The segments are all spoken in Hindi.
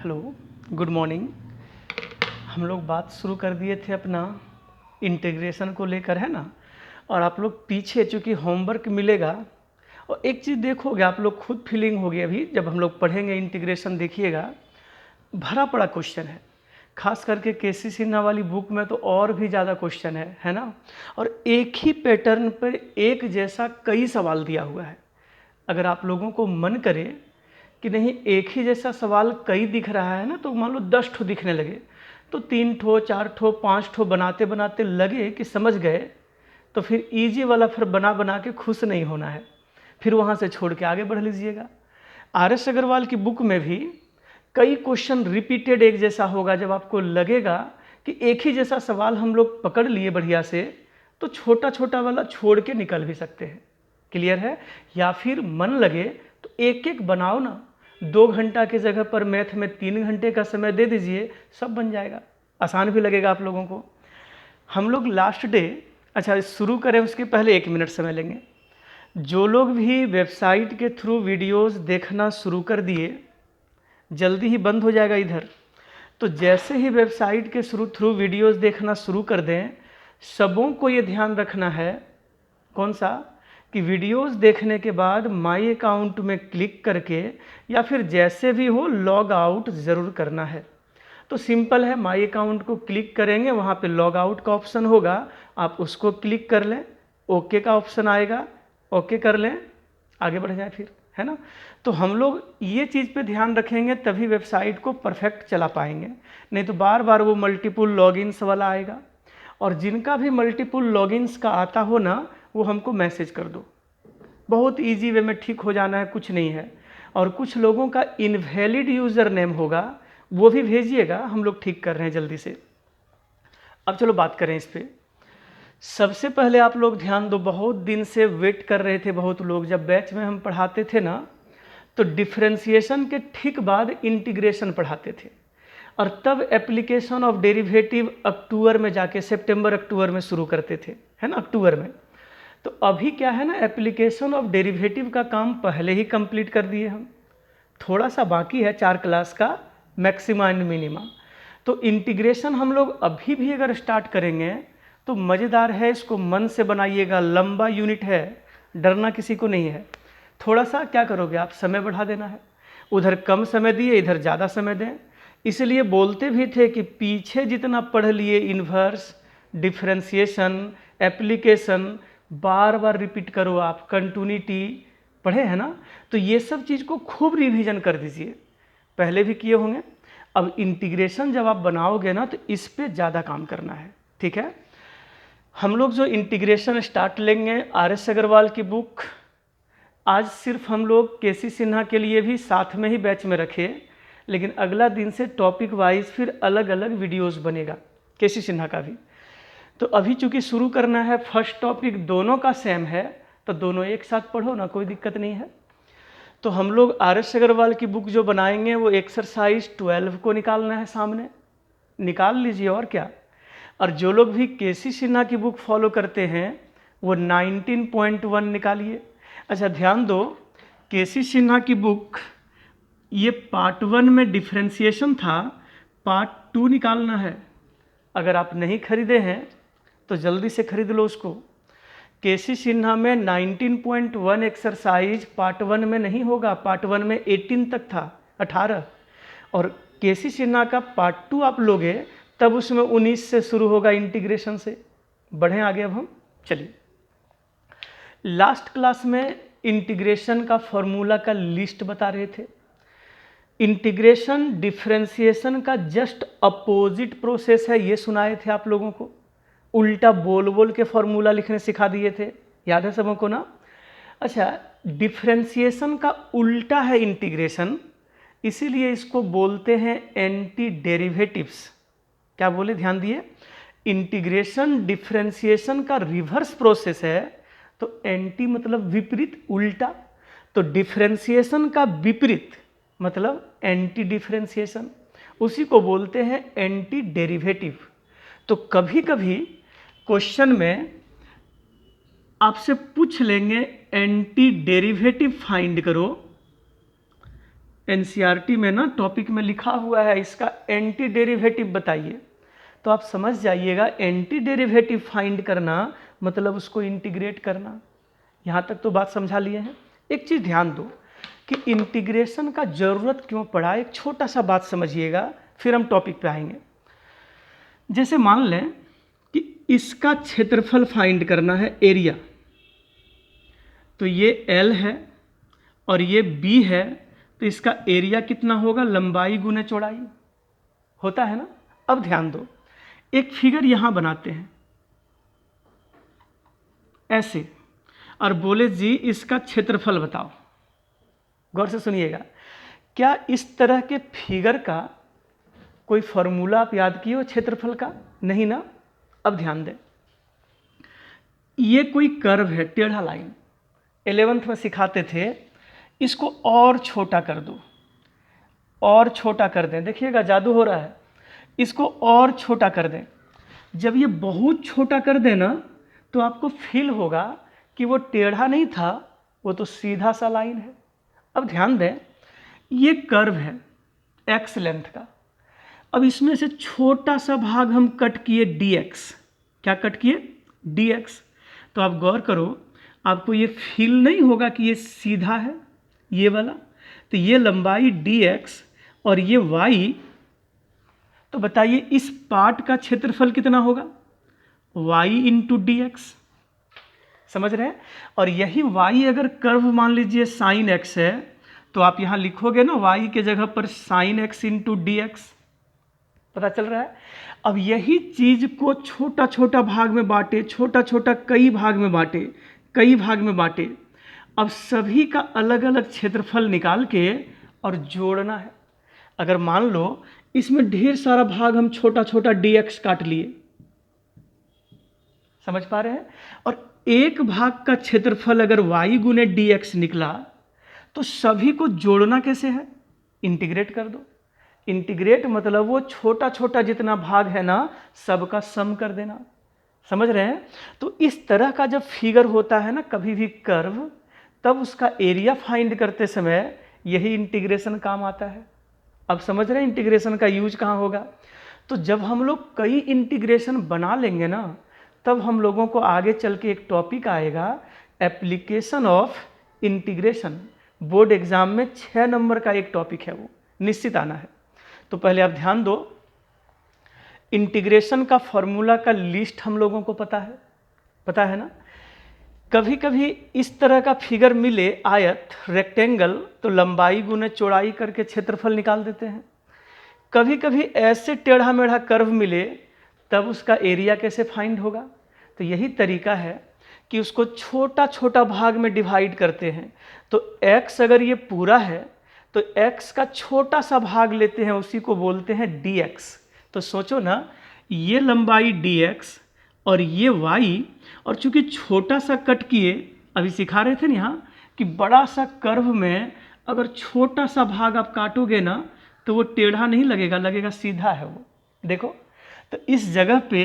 Hello, good morning. हम लोग बात शुरू कर दिए थे अपना इंटीग्रेशन को लेकर, है ना। और आप लोग पीछे चूँकि होमवर्क मिलेगा, और एक चीज़ देखोगे आप लोग खुद फीलिंग होगी अभी जब हम लोग पढ़ेंगे इंटीग्रेशन, देखिएगा भरा पड़ा क्वेश्चन है। खास करके केसी सिन्हा वाली बुक में तो और भी ज़्यादा क्वेश्चन है ना। और एक ही पैटर्न पर एक जैसा कई सवाल दिया हुआ है। अगर आप लोगों को मन करे कि नहीं एक ही जैसा सवाल कई दिख रहा है ना, तो मान लो 10 ठो दिखने लगे, तो 3 ठो 4 ठो 5 ठो बनाते बनाते लगे कि समझ गए, तो फिर इजी वाला फिर बना बना के खुश नहीं होना है, फिर वहाँ से छोड़ के आगे बढ़ लीजिएगा। RS अग्रवाल की बुक में भी कई क्वेश्चन रिपीटेड एक जैसा होगा। जब आपको लगेगा कि एक ही जैसा सवाल हम लोग पकड़ लिए बढ़िया से, तो छोटा छोटा वाला छोड़ के निकल भी सकते हैं। क्लियर है? या फिर मन लगे तो एक एक बनाओ ना, 2 घंटा की जगह पर मैथ में 3 घंटे का समय दे दीजिए, सब बन जाएगा। आसान भी लगेगा आप लोगों को। हम लोग लास्ट डे, अच्छा शुरू करें उसके पहले 1 मिनट समय लेंगे। जो लोग भी वेबसाइट के थ्रू वीडियोस देखना शुरू कर दिए, जल्दी ही बंद हो जाएगा इधर, तो जैसे ही वेबसाइट के थ्रू वीडियोस देखना शुरू कर दें, सबों को ये ध्यान रखना है, कौन सा, कि वीडियोस देखने के बाद माई अकाउंट में क्लिक करके या फिर जैसे भी हो लॉग आउट ज़रूर करना है। तो सिंपल है, माई अकाउंट को क्लिक करेंगे, वहाँ पे लॉग आउट का ऑप्शन होगा, आप उसको क्लिक कर लें, ओके का ऑप्शन आएगा, ओके कर लें, आगे बढ़ जाए फिर, है ना। तो हम लोग ये चीज़ पे ध्यान रखेंगे तभी वेबसाइट को परफेक्ट चला पाएंगे, नहीं तो बार बार वो मल्टीपल लॉगिन्स वाला आएगा। और जिनका भी मल्टीपल लॉगिन्स का आता हो ना, वो हमको मैसेज कर दो, बहुत इजी वे में ठीक हो जाना है, कुछ नहीं है। और कुछ लोगों का इनवैलिड यूज़र नेम होगा, वो भी भेजिएगा, हम लोग ठीक कर रहे हैं जल्दी से। अब चलो बात करें इस पर। सबसे पहले आप लोग ध्यान दो, बहुत दिन से वेट कर रहे थे बहुत लोग, जब बैच में हम पढ़ाते थे ना, तो डिफ्रेंसिएशन के ठीक बाद इंटीग्रेशन पढ़ाते थे, और तब एप्लीकेशन ऑफ डेरिवेटिव अक्टूबर में जाके, सितंबर अक्टूबर में शुरू करते थे, है ना, अक्टूबर में। तो अभी क्या है ना, एप्लीकेशन ऑफ डेरिवेटिव का काम पहले ही कंप्लीट कर दिए हम, थोड़ा सा बाकी है 4 क्लास का मैक्सिमा एंड मिनिमा। तो इंटीग्रेशन हम लोग अभी भी अगर स्टार्ट करेंगे तो मज़ेदार है, इसको मन से बनाइएगा, लंबा यूनिट है, डरना किसी को नहीं है। थोड़ा सा क्या करोगे आप, समय बढ़ा देना है, उधर कम समय दिए इधर ज़्यादा समय दें। इसलिए बोलते भी थे कि पीछे जितना पढ़ लिए इन्वर्स, डिफ्रेंसिएशन, एप्लीकेशन, बार बार रिपीट करो आप, कंटिन्यूटी पढ़े हैं ना, तो ये सब चीज़ को खूब रिवीजन कर दीजिए, पहले भी किए होंगे। अब इंटीग्रेशन जब आप बनाओगे ना, तो इस पे ज़्यादा काम करना है, ठीक है। हम लोग जो इंटीग्रेशन स्टार्ट लेंगे, RS अग्रवाल की बुक आज सिर्फ हम लोग केसी सिन्हा के लिए भी साथ में ही बैच में रखे, लेकिन अगला दिन से टॉपिक वाइज फिर अलग अलग वीडियोस बनेगा केसी सिन्हा का भी। तो अभी चूंकि शुरू करना है, फर्स्ट टॉपिक दोनों का सेम है, तो दोनों एक साथ पढ़ो ना, कोई दिक्कत नहीं है। तो हम लोग RS अग्रवाल की बुक जो बनाएंगे, वो एक्सरसाइज 12 को निकालना है, सामने निकाल लीजिए और क्या। और जो लोग भी केसी सिन्हा की बुक फॉलो करते हैं, वो 19.1 निकालिए। अच्छा ध्यान दो, केसी सिन्हा की बुक ये पार्ट 1 में डिफ्रेंसिएशन था, पार्ट 2 निकालना है। अगर आप नहीं खरीदे हैं तो जल्दी से खरीद लो उसको। केसी सिन्हा में 19.1 एक्सरसाइज पार्ट 1 में नहीं होगा, पार्ट 1 में 18 तक था, 18, और केसी सिन्हा का पार्ट 2 आप लोगे तब उसमें 19 से शुरू होगा, इंटीग्रेशन से। बढ़ें आगे अब हम, चलिए। लास्ट क्लास में इंटीग्रेशन का फॉर्मूला का लिस्ट बता रहे थे। इंटीग्रेशन डिफरेंशिएशन का जस्ट अपोजिट प्रोसेस है, ये सुनाए थे आप लोगों को, उल्टा बोल बोल के फॉर्मूला लिखने सिखा दिए थे, याद है सबों को ना। अच्छा, डिफरेंशिएशन का उल्टा है इंटीग्रेशन, इसीलिए इसको बोलते हैं एंटी डेरिवेटिव्स। क्या बोले, ध्यान दिए, इंटीग्रेशन डिफरेंशिएशन का रिवर्स प्रोसेस है, तो एंटी मतलब विपरीत, उल्टा, तो डिफरेंशिएशन का विपरीत मतलब एंटी डिफरेंशिएशन, उसी को बोलते हैं एंटी डेरिवेटिव। तो कभी कभी क्वेश्चन में आपसे पूछ लेंगे एंटी डेरिवेटिव फाइंड करो, एनसीईआरटी में ना टॉपिक में लिखा हुआ है इसका एंटी डेरिवेटिव बताइए, तो आप समझ जाइएगा एंटी डेरिवेटिव फाइंड करना मतलब उसको इंटीग्रेट करना। यहाँ तक तो बात समझा लिए हैं। एक चीज़ ध्यान दो कि इंटीग्रेशन का ज़रूरत क्यों पड़ा, एक छोटा सा बात समझिएगा, फिर हम टॉपिक पे आएंगे। जैसे मान लें कि इसका क्षेत्रफल फाइंड करना है, एरिया, तो ये L है और ये B है, तो इसका एरिया कितना होगा, लंबाई गुने चौड़ाई होता है ना। अब ध्यान दो, एक फिगर यहां बनाते हैं ऐसे, और बोले जी इसका क्षेत्रफल बताओ। गौर से सुनिएगा, क्या इस तरह के फिगर का कोई फॉर्मूला आप याद किए हो क्षेत्रफल का? नहीं ना। अब ध्यान दें, ये कोई कर्व है, टेढ़ा लाइन, 11th में सिखाते थे, इसको और छोटा कर दो, और छोटा कर दें, देखिएगा जादू हो रहा है, इसको और छोटा कर दें। जब ये बहुत छोटा कर दें ना, तो आपको फील होगा कि वो टेढ़ा नहीं था, वो तो सीधा सा लाइन है। अब ध्यान दें, ये कर्व है x लेंथ का, अब इसमें से छोटा सा भाग हम कट किए dx। क्या कट किए? dx। तो आप गौर करो, आपको ये फील नहीं होगा कि ये सीधा है ये वाला, तो ये लंबाई dx और ये y, तो बताइए इस पार्ट का क्षेत्रफल कितना होगा, y इंटू डी एक्स। समझ रहे हैं? और यही y अगर कर्व मान लीजिए साइन x है, तो आप यहाँ लिखोगे ना y के जगह पर sine x into d x. पता चल रहा है? अब यही चीज को छोटा छोटा भाग में बांटे, छोटा छोटा कई भाग में बांटे, कई भाग में बांटे। अब सभी का अलग अलग क्षेत्रफल निकाल के और जोड़ना है। अगर मान लो इसमें ढेर सारा भाग हम छोटा छोटा dx काट लिए, समझ पा रहे हैं? और एक भाग का क्षेत्रफल अगर y गुने dx निकला, तो सभी को जोड़ना कैसे है? इंटीग्रेट कर दो। इंटीग्रेट मतलब वो छोटा छोटा जितना भाग है ना, सबका सम कर देना। समझ रहे हैं? तो इस तरह का जब फिगर होता है ना कभी भी कर्व, तब उसका एरिया फाइंड करते समय यही इंटीग्रेशन काम आता है। अब समझ रहे हैं इंटीग्रेशन का यूज कहाँ होगा? तो जब हम लोग कई इंटीग्रेशन बना लेंगे ना, तब हम लोगों को आगे चल के एक टॉपिक आएगा, application of integration. Board exam में 6 नंबर का एक टॉपिक है, वो निश्चित आना है। तो पहले आप ध्यान दो, इंटीग्रेशन का फॉर्मूला का लिस्ट हम लोगों को पता है ना। कभी कभी इस तरह का फिगर मिले, आयत, रेक्टेंगल, तो लंबाई गुने चौड़ाई करके क्षेत्रफल निकाल देते हैं। कभी कभी ऐसे टेढ़ा मेढ़ा कर्व मिले, तब उसका एरिया कैसे फाइंड होगा? तो यही तरीका है कि उसको छोटा छोटा भाग में डिवाइड करते हैं। तो x अगर ये पूरा है, तो x का छोटा सा भाग लेते हैं, उसी को बोलते हैं dx। तो सोचो ना, ये लंबाई dx और ये y, और चूंकि छोटा सा कट किए, अभी सिखा रहे थे ना यहाँ कि बड़ा सा कर्व में अगर छोटा सा भाग आप काटोगे ना, तो वो टेढ़ा नहीं लगेगा, लगेगा सीधा है वो। देखो, तो इस जगह पे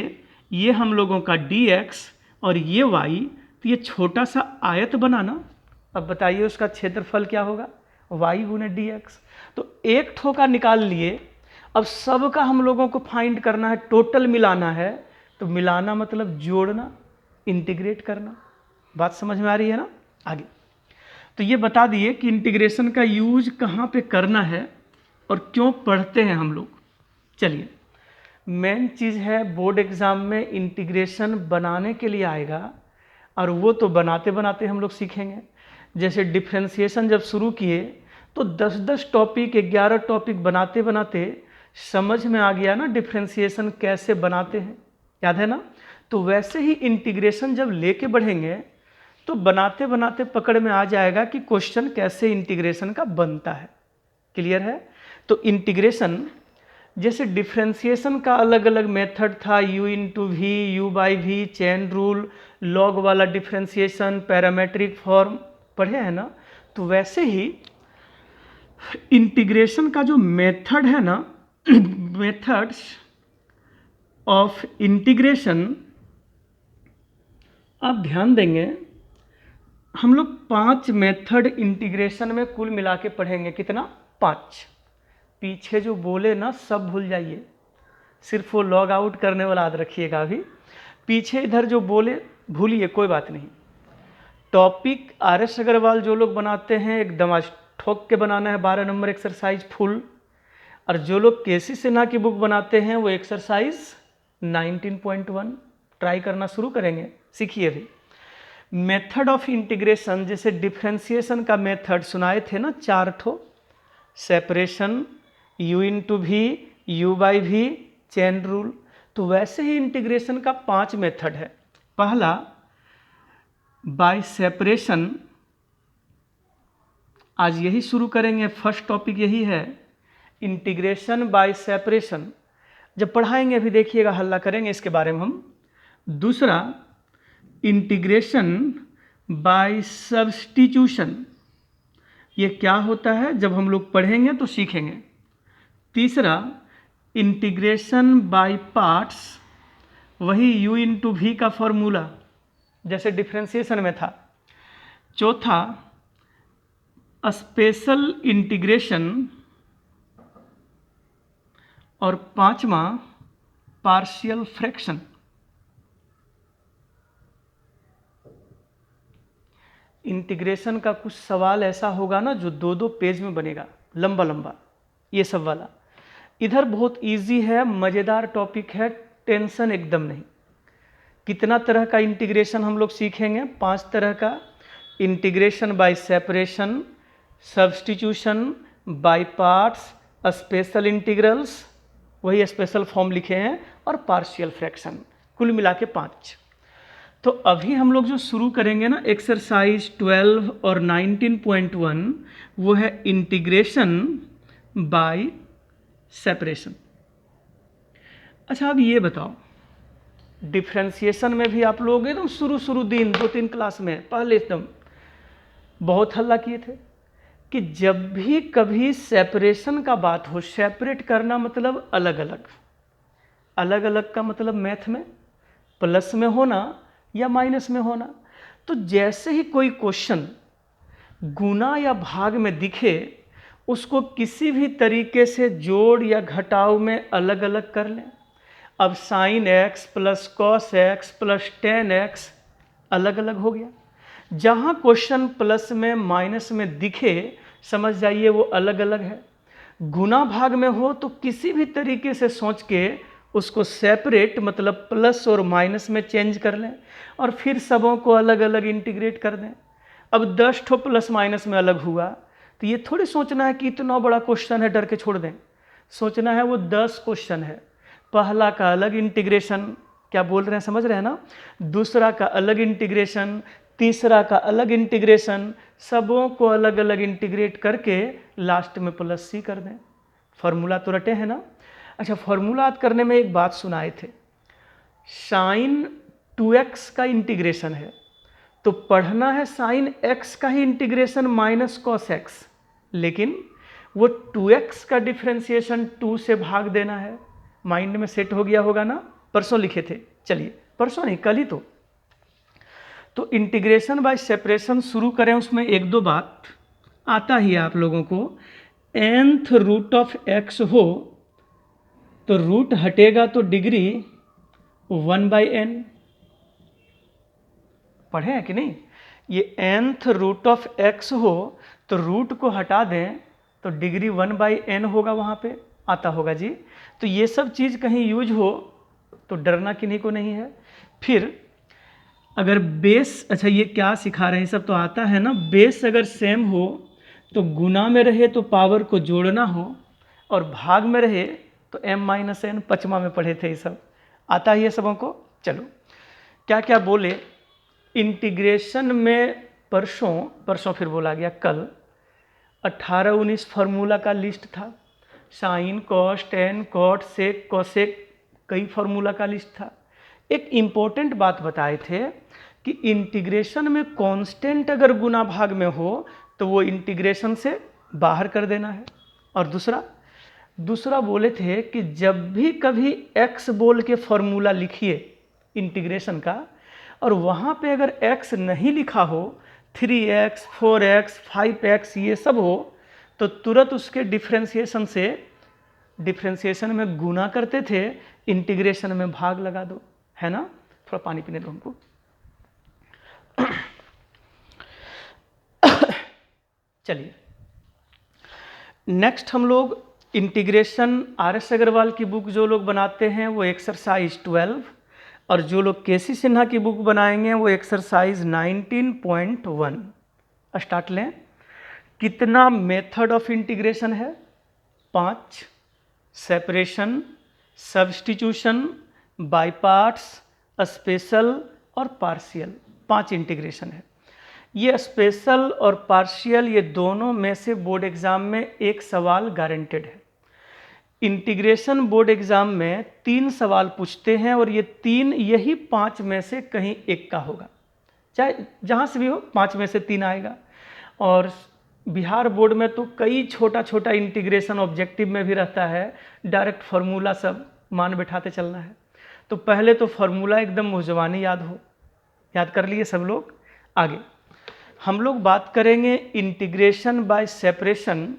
ये हम लोगों का dx और ये y, तो ये छोटा सा आयत बना ना। अब बताइए उसका क्षेत्रफल क्या होगा, y गुने dx। तो एक ठोका निकाल लिए, अब सबका हम लोगों को फाइंड करना है, टोटल मिलाना है। तो मिलाना मतलब जोड़ना, इंटीग्रेट करना। बात समझ में आ रही है ना? आगे तो ये बता दिए कि इंटीग्रेशन का यूज कहाँ पे करना है और क्यों पढ़ते हैं हम लोग। चलिए, मेन चीज़ है, बोर्ड एग्ज़ाम में इंटीग्रेशन बनाने के लिए आएगा, और वो तो बनाते बनाते हम लोग सीखेंगे। जैसे डिफ्रेंशिएशन जब शुरू किए, तो 10-10 टॉपिक, 11 टॉपिक बनाते बनाते समझ में आ गया ना डिफ्रेंशिएशन कैसे बनाते हैं, याद है ना? तो वैसे ही इंटीग्रेशन जब लेके बढ़ेंगे, तो बनाते बनाते पकड़ में आ जाएगा कि क्वेश्चन कैसे इंटीग्रेशन का बनता है। क्लियर है? तो इंटीग्रेशन, जैसे डिफ्रेंशिएशन का अलग अलग मेथड था, u इंटू वी, यू बाई वी, चेन रूल, लॉग वाला डिफ्रेंशिएशन, पैरामेट्रिक फॉर्म पढ़े हैं ना। तो वैसे ही इंटीग्रेशन का जो मेथड है ना, मेथड्स ऑफ इंटीग्रेशन, आप ध्यान देंगे, हम लोग 5 मेथड इंटीग्रेशन में कुल मिला के पढ़ेंगे। कितना? 5। पीछे जो बोले ना सब भूल जाइए, सिर्फ वो लॉग आउट करने वाला याद रखिएगा। अभी पीछे इधर जो बोले भूलिए, कोई बात नहीं। टॉपिक RS अग्रवाल जो लोग बनाते हैं एकदम आज ठोक के बनाना है, 12 नंबर एक्सरसाइज फुल। और जो लोग KC सिन्हा की बुक बनाते हैं वो एक्सरसाइज 19.1 ट्राई करना शुरू करेंगे। सीखिए भी मेथड ऑफ इंटीग्रेशन, जैसे डिफ्रेंसिएशन का मेथड सुनाए थे ना 4 ठो, सेपरेशन, U इंटू भी, U बाई भी, चेन रूल। तो वैसे ही इंटीग्रेशन का 5 मेथड है। पहला बाय सेपरेशन, आज यही शुरू करेंगे, फर्स्ट टॉपिक यही है, इंटीग्रेशन बाय सेपरेशन। जब पढ़ाएंगे अभी देखिएगा, हल्ला करेंगे इसके बारे में हम। दूसरा इंटीग्रेशन बाय सब्स्टिट्यूशन, ये क्या होता है जब हम लोग पढ़ेंगे तो सीखेंगे। तीसरा इंटीग्रेशन बाय पार्ट्स, वही U इंटू भी का फॉर्मूला जैसे डिफ्रेंसिएशन में था। चौथा स्पेशल इंटीग्रेशन, और पांचवा पार्शियल फ्रैक्शन। इंटीग्रेशन का कुछ सवाल ऐसा होगा ना जो 2-2 पेज में बनेगा, लंबा लंबा, ये सब वाला। इधर बहुत इजी है, मज़ेदार टॉपिक है, टेंशन एकदम नहीं। कितना तरह का इंटीग्रेशन हम लोग सीखेंगे? 5 तरह का। Integration by separation, substitution, by parts, special integrals, वही स्पेशल फॉर्म लिखे हैं, और पार्शियल फ्रैक्शन, कुल मिला के 5। तो अभी हम लोग जो शुरू करेंगे ना एक्सरसाइज 12 और 19.1, वो है इंटीग्रेशन बाय सेपरेशन। अच्छा अब ये बताओ, डिफ्रेंसिएशन में भी आप लोग एकदम शुरू दिन 2-3 क्लास में पहले एकदम बहुत हल्ला किए थे कि जब भी कभी सेपरेशन का बात हो, सेपरेट करना मतलब अलग अलग, अलग अलग का मतलब मैथ में प्लस में होना या माइनस में होना। तो जैसे ही कोई क्वेश्चन गुना या भाग में दिखे, उसको किसी भी तरीके से जोड़ या घटाव में अलग अलग कर लें। अब sine x plus cos x plus tan x अलग अलग हो गया। जहाँ क्वेश्चन प्लस में माइनस में दिखे, समझ जाइए वो अलग अलग है। गुना भाग में हो तो किसी भी तरीके से सोच के उसको सेपरेट मतलब प्लस और माइनस में चेंज कर लें, और फिर सबों को अलग अलग इंटीग्रेट कर दें। अब 10 ठो प्लस माइनस में अलग हुआ, तो ये थोड़ी सोचना है कि इतना बड़ा क्वेश्चन है डर के छोड़ दें। सोचना है वो 10 क्वेश्चन है, पहला का अलग इंटीग्रेशन, क्या बोल रहे हैं समझ रहे हैं ना, दूसरा का अलग इंटीग्रेशन, तीसरा का अलग इंटीग्रेशन, सबों को अलग अलग इंटीग्रेट करके लास्ट में प्लस C कर दें। फॉर्मूला तो रटे हैं ना। अच्छा, फॉर्मूला याद करने में एक बात सुनाए थे, साइन 2x का इंटीग्रेशन है तो पढ़ना है साइन x का ही इंटीग्रेशन माइनस कॉस x, लेकिन वो 2x का डिफ्रेंसिएशन 2 से भाग देना है। माइंड में सेट हो गया होगा ना, परसों लिखे थे, चलिए परसों नहीं कल ही तो इंटीग्रेशन बाय सेपरेशन शुरू करें। उसमें 1-2 बात आता ही है आप लोगों को। nth रूट ऑफ x हो तो रूट हटेगा तो डिग्री 1/n, पढ़े हैं कि नहीं? ये nth रूट ऑफ x हो तो रूट को हटा दें तो डिग्री 1/n होगा, वहाँ पे आता होगा जी। तो ये सब चीज़ कहीं यूज हो तो डरना किन्हीं को नहीं है। फिर अगर बेस, अच्छा ये क्या सिखा रहे हैं, सब तो आता है ना, बेस अगर सेम हो तो गुना में रहे तो पावर को जोड़ना हो, और भाग में रहे तो m-n, 5वां में पढ़े थे, ये सब आता ही है सबों को। चलो क्या क्या बोले इंटीग्रेशन में, परसों फिर बोला गया कल 18-19 फार्मूला का लिस्ट था। Sine cos tan cot sec cosec, कई फार्मूला का लिस्ट था। एक इम्पोर्टेंट बात बताए थे कि इंटीग्रेशन में कांस्टेंट अगर गुना भाग में हो तो वो इंटीग्रेशन से बाहर कर देना है। और दूसरा बोले थे कि जब भी कभी x बोल के फॉर्मूला लिखिए इंटीग्रेशन का, और वहाँ पे अगर x नहीं लिखा हो, 3x 4x 5x ये सब हो, तो तुरंत उसके डिफ्रेंसिएशन में गुना करते थे, इंटीग्रेशन में भाग लगा दो, है ना। थोड़ा पानी पीने दो हमको। चलिए नेक्स्ट हम लोग इंटीग्रेशन RS अग्रवाल की बुक जो लोग बनाते हैं वो एक्सरसाइज 12, और जो लोग KC सिन्हा की बुक बनाएंगे वो एक्सरसाइज 19.1। स्टार्ट लें। कितना मेथड ऑफ इंटीग्रेशन है? 5। Separation, substitution, by parts, special और पार्शियल, 5 इंटीग्रेशन है। ये स्पेशल और पार्शियल ये दोनों में से बोर्ड एग्जाम में एक सवाल गारंटेड है। इंटीग्रेशन बोर्ड एग्जाम में 3 सवाल पूछते हैं और ये 3 यही 5 में से कहीं एक का होगा, चाहे जहाँ से भी हो 5 में से 3 आएगा। और बिहार बोर्ड में तो कई छोटा छोटा इंटीग्रेशन ऑब्जेक्टिव में भी रहता है, डायरेक्ट फार्मूला सब मान बैठाते चलना है। तो पहले तो फार्मूला एकदम मुझजबानी याद कर लिए सब लोग। आगे हम लोग बात करेंगे इंटीग्रेशन बाय सेपरेशन।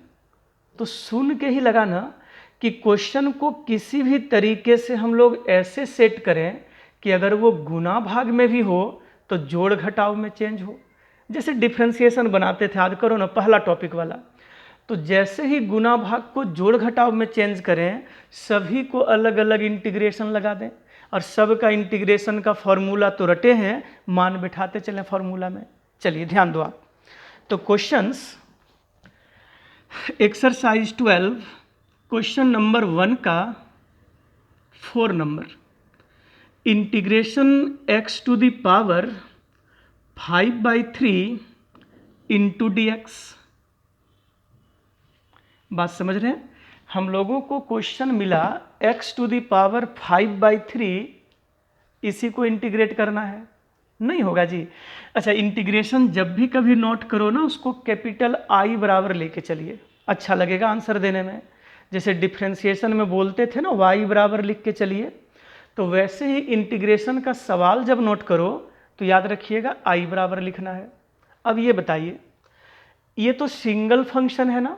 तो सुन के ही लगा ना कि क्वेश्चन को किसी भी तरीके से हम लोग ऐसे सेट करें कि अगर वो गुना भाग में भी हो तो जोड़ घटाव में चेंज हो। जैसे डिफ्रेंसिएशन बनाते थे, याद करो ना पहला टॉपिक वाला। तो जैसे ही गुना भाग को जोड़ घटाव में चेंज करें, सभी को अलग अलग इंटीग्रेशन लगा दें और सब का इंटीग्रेशन का फॉर्मूला तो रटे हैं, मान बिठाते चलें फॉर्मूला में। चलिए ध्यान दो आप। तो क्वेश्चंस एक्सरसाइज 12 क्वेश्चन नंबर 1 का 4 number, integration x to the power 5/3 into dx। बात समझ रहे हैं? हम लोगों को क्वेश्चन मिला x टू द पावर 5/3, इसी को इंटीग्रेट करना है। नहीं होगा जी। अच्छा, इंटीग्रेशन जब भी कभी नोट करो ना, उसको कैपिटल I बराबर लेके चलिए, अच्छा लगेगा आंसर देने में। जैसे डिफ्रेंसिएशन में बोलते थे ना y बराबर लिख के चलिए, तो वैसे ही इंटीग्रेशन का सवाल जब नोट करो तो याद रखिएगा I बराबर लिखना है। अब ये बताइए, ये तो सिंगल फंक्शन है ना,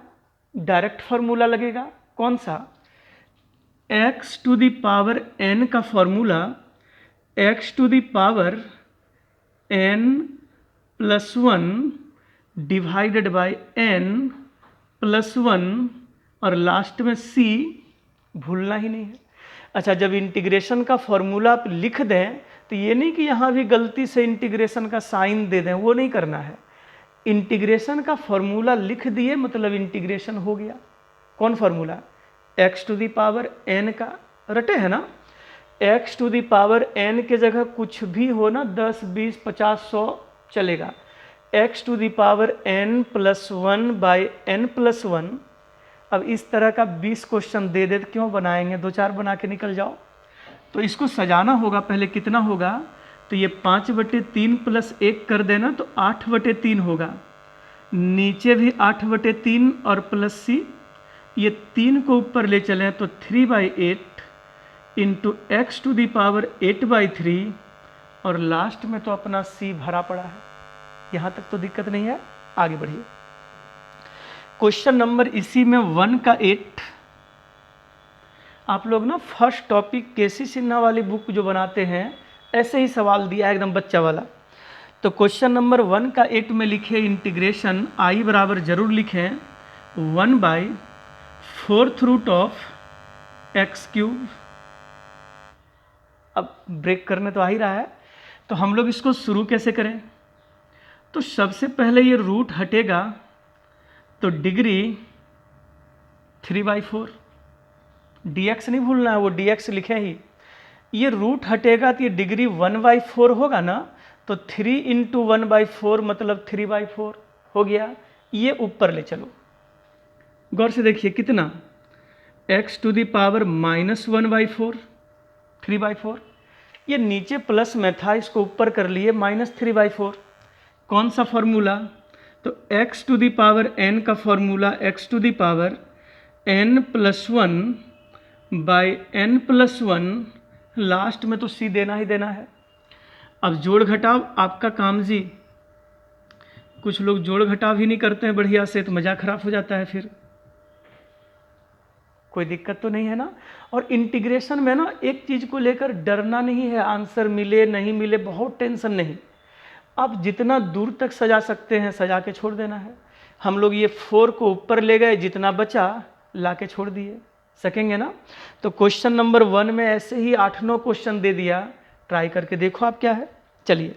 डायरेक्ट फार्मूला लगेगा। कौन सा? x to the power n का formula x to the power n+1 divided by n+1 और लास्ट में c, भूलना ही नहीं है। अच्छा, जब इंटीग्रेशन का फॉर्मूला आप लिख दें तो ये नहीं कि यहाँ भी गलती से इंटीग्रेशन का साइन दे दें, वो नहीं करना है। इंटीग्रेशन का फॉर्मूला लिख दिए मतलब इंटीग्रेशन हो गया। कौन formula? x to the power n का, रटे है ना। x to the power n के जगह कुछ भी हो ना, 10, 20, 50, 100 चलेगा। x to the power n+1 by n+1। अब इस तरह का 20 क्वेश्चन दे दे तो क्यों बनाएंगे, 2-4 बना के निकल जाओ। तो इसको सजाना होगा पहले। कितना होगा? तो ये 5/3 + 1 कर देना तो 8/3 होगा। नीचे भी 8/3 और प्लस c, ये 3 को ऊपर ले चलें तो 3/8 into x to the power 8/3 और लास्ट में तो अपना c भरा पड़ा है। यहाँ तक तो दिक्कत नहीं है, आगे बढ़िए। क्वेश्चन नंबर इसी में 1 का 8। आप लोग ना फर्स्ट टॉपिक KC सिन्हा वाली बुक जो बनाते हैं ऐसे ही सवाल दिया है एकदम बच्चा वाला। तो क्वेश्चन नंबर 1 का 8 में लिखे इंटीग्रेशन I बराबर जरूर लिखें 1/4√x³। अब ब्रेक करने तो आ ही रहा है, तो हम लोग इसको शुरू कैसे करें? तो सबसे पहले ये रूट हटेगा तो डिग्री 3/4, dx नहीं भूलना है, वो dx लिखे ही। ये रूट हटेगा तो ये डिग्री 1/4 होगा ना, तो 3 इंटू 1/4 मतलब 3/4 हो गया। ये ऊपर ले चलो, गौर से देखिए कितना, x टू द पावर -1/4 3/4। ये नीचे प्लस में था, इसको ऊपर कर लिए -3/4। कौन सा फॉर्मूला? तो x to the power n का formula x to the power n+1 by n+1, last में तो c देना ही देना है। अब जोड़ घटाव आपका काम जी, कुछ लोग जोड़ घटाव ही नहीं करते हैं बढ़िया से, तो मज़ा खराब हो जाता है फिर। कोई दिक्कत तो नहीं है ना। और इंटीग्रेशन में ना एक चीज़ को लेकर डरना नहीं है, आंसर मिले नहीं मिले बहुत टेंशन नहीं। आप जितना दूर तक सजा सकते हैं सजा के छोड़ देना है। हम लोग ये 4 को ऊपर ले गए, जितना बचा ला के छोड़ दिए, सकेंगे ना। तो क्वेश्चन नंबर 1 में ऐसे ही 8-9 क्वेश्चन दे दिया, ट्राई करके देखो आप क्या है। चलिए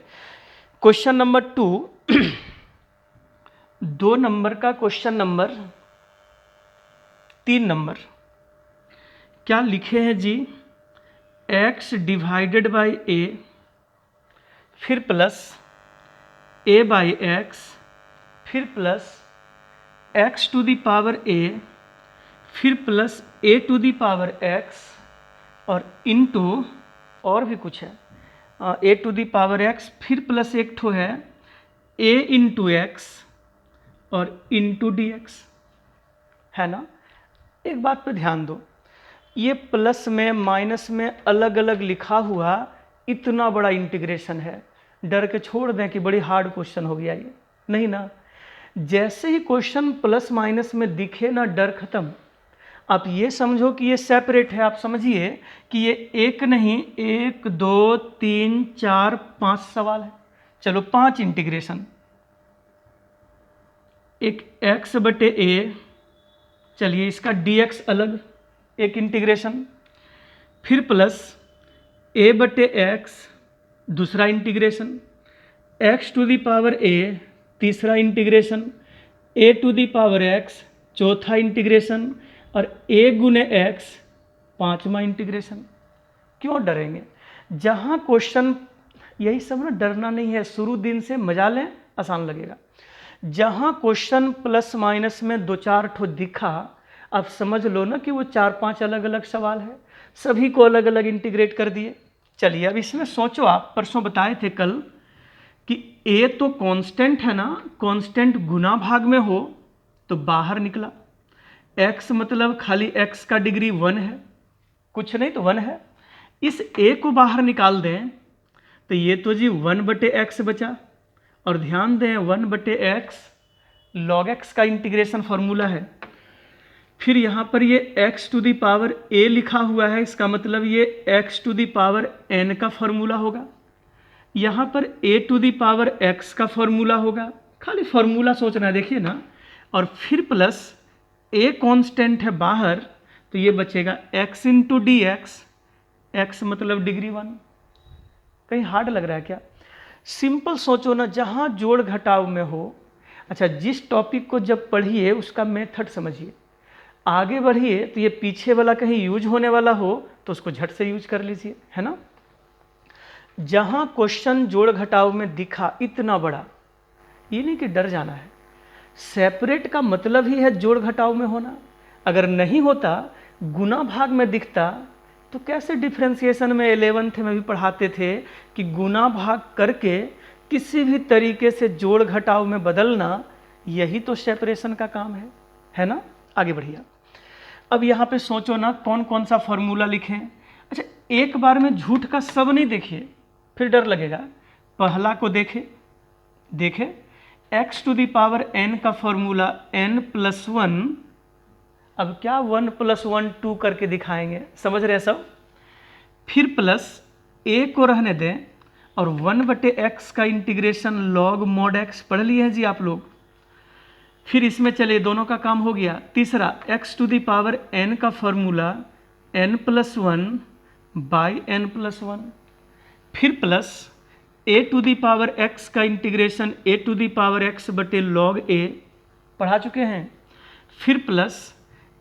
क्वेश्चन नंबर 2 2 नंबर का क्वेश्चन नंबर 3 नंबर क्या लिखे हैं जी, x डिवाइडेड बाई a फिर प्लस a बाई एक्स फिर plus x to the power a फिर plus a to the power x और इनटू और भी कुछ है a to the power x फिर प्लस एक ठो है a इंटू एक्स और इंटू डी एक्स, है ना। एक बात पे ध्यान दो, ये प्लस में माइनस में अलग अलग लिखा हुआ इतना बड़ा इंटीग्रेशन है, डर के छोड़ दें कि बड़ी हार्ड क्वेश्चन हो गया ये, नहीं ना। जैसे ही क्वेश्चन प्लस माइनस में दिखे ना, डर खत्म। आप ये समझो कि ये सेपरेट है, आप समझिए कि ये एक नहीं 1 2 3 4 5 सवाल है। चलो 5 इंटीग्रेशन, एक x बटे a, चलिए इसका dx अलग एक इंटीग्रेशन, फिर प्लस a बटे x दूसरा integration, x to the power a तीसरा integration, a to the power x चौथा इंटीग्रेशन और a गुने x पांचवा इंटीग्रेशन। क्यों डरेंगे? जहाँ क्वेश्चन यही सब ना, डरना नहीं है, शुरू दिन से मजा लें, आसान लगेगा। जहाँ क्वेश्चन प्लस माइनस में 2-4 ठो दिखा, आप समझ लो ना कि वो 4-5 अलग अलग सवाल है, सभी को अलग अलग इंटीग्रेट कर दिए। चलिए अब इसमें सोचो, आप परसों बताए थे कल कि a तो कांस्टेंट है ना, कांस्टेंट गुना भाग में हो तो बाहर निकला, x मतलब खाली x का डिग्री 1 है, कुछ नहीं तो 1 है। इस a को बाहर निकाल दें तो ये तो जी 1 बटे एक्स बचा, और ध्यान दें 1 बटे एक्स लॉग एक्स का इंटीग्रेशन फॉर्मूला है। फिर यहाँ पर ये x to the power a लिखा हुआ है, इसका मतलब ये x to the power n का फॉर्मूला होगा। यहाँ पर a to the power x का फॉर्मूला होगा, खाली फॉर्मूला सोचना है, देखिए ना। और फिर प्लस a कांस्टेंट है बाहर, तो ये बचेगा x into d x, x मतलब डिग्री 1। कहीं हार्ड लग रहा है क्या? सिंपल सोचो ना, जहाँ जोड़ घटाव में हो। अच्छा, जिस टॉपिक को जब पढ़िए उसका मेथड समझिए, आगे बढ़िए तो ये पीछे वाला कहीं यूज होने वाला हो तो उसको झट से यूज कर लीजिए, है ना। जहाँ क्वेश्चन जोड़ घटाव में दिखा इतना बड़ा, ये नहीं कि डर जाना है। सेपरेट का मतलब ही है जोड़ घटाव में होना। अगर नहीं होता, गुना भाग में दिखता, तो कैसे डिफ्रेंसिएशन में 11th में भी पढ़ाते थे कि गुना भाग करके किसी भी तरीके से जोड़ घटाव में बदलना, यही तो सेपरेशन का काम है ना। आगे बढ़िए। अब यहाँ पे सोचो ना, कौन कौन सा फॉर्मूला लिखें। अच्छा, एक बार में झूठ का सब नहीं देखिए, फिर डर लगेगा। पहला को देखे x to the power n का फॉर्मूला n प्लस 1। अब क्या 1 प्लस 1 2 करके दिखाएंगे, समझ रहे सब। फिर प्लस a को रहने दें और 1 बटे एक्स का इंटीग्रेशन लॉग मॉड x पढ़ लिए हैं जी आप लोग। फिर इसमें चलिए दोनों का काम हो गया। तीसरा x to the power n का formula n plus 1 by n plus 1। फिर plus a to the power x का integration a to the power x बटे लॉग a पढ़ा चुके हैं। फिर plus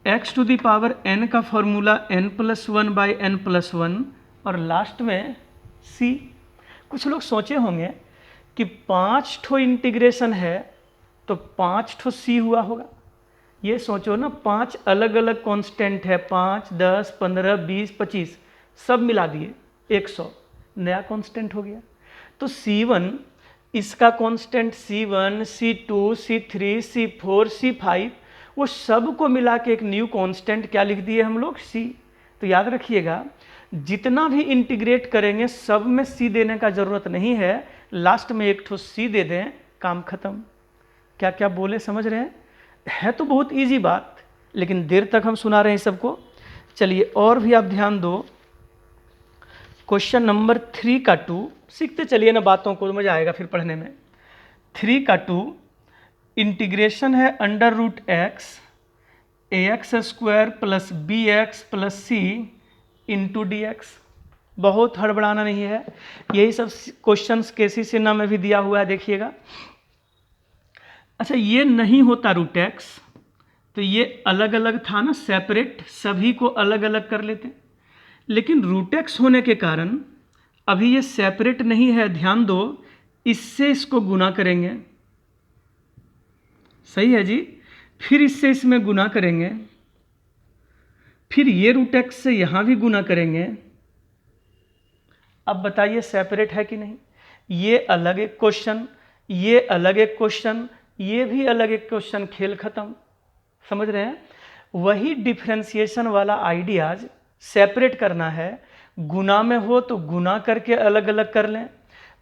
x to the power n का formula n plus 1 by n plus 1 और लास्ट में c। कुछ लोग सोचे होंगे कि 5 ठो इंटीग्रेशन है तो 5 ठो c हुआ होगा। ये सोचो ना, 5 अलग अलग कांस्टेंट है, 5 10 15 20 25 सब मिला दिए 100, नया कांस्टेंट हो गया। तो c1 इसका constant c1 c2 c3 c4 c5 वो सब को मिला के एक न्यू कांस्टेंट क्या लिख दिए हम लोग, c। तो याद रखिएगा, जितना भी इंटीग्रेट करेंगे सब में c देने का जरूरत नहीं है, लास्ट में एक ठो c दे दें, काम खत्म। क्या क्या बोले समझ रहे हैं? है तो बहुत इजी बात, लेकिन देर तक हम सुना रहे हैं सबको। चलिए और भी आप ध्यान दो। क्वेश्चन नंबर 3 का 2 सीखते चलिए ना बातों को, तो मजा आएगा फिर पढ़ने में। 3 का 2 इंटीग्रेशन है under root x ax square plus b x plus c into d x. बहुत हड़बड़ाना नहीं है, यही सब क्वेश्चन केसी सिन्हा में भी दिया हुआ है, देखिएगा। अच्छा, ये नहीं होता रूट एक्स तो ये अलग अलग था ना, सेपरेट, सभी को अलग अलग कर लेते। लेकिन रूट एक्स होने के कारण अभी ये सेपरेट नहीं है, ध्यान दो, इससे इसको गुना करेंगे, सही है जी। फिर इससे इसमें गुना करेंगे, फिर ये रूट एक्स से यहाँ भी गुना करेंगे। अब बताइए सेपरेट है कि नहीं? ये अलग एक क्वेश्चन, ये अलग एक क्वेश्चन, ये भी अलग एक क्वेश्चन, खेल खत्म। समझ रहे हैं? वही डिफरेंशिएशन वाला आइडियाज सेपरेट करना है। गुना में हो तो गुना करके अलग अलग कर लें,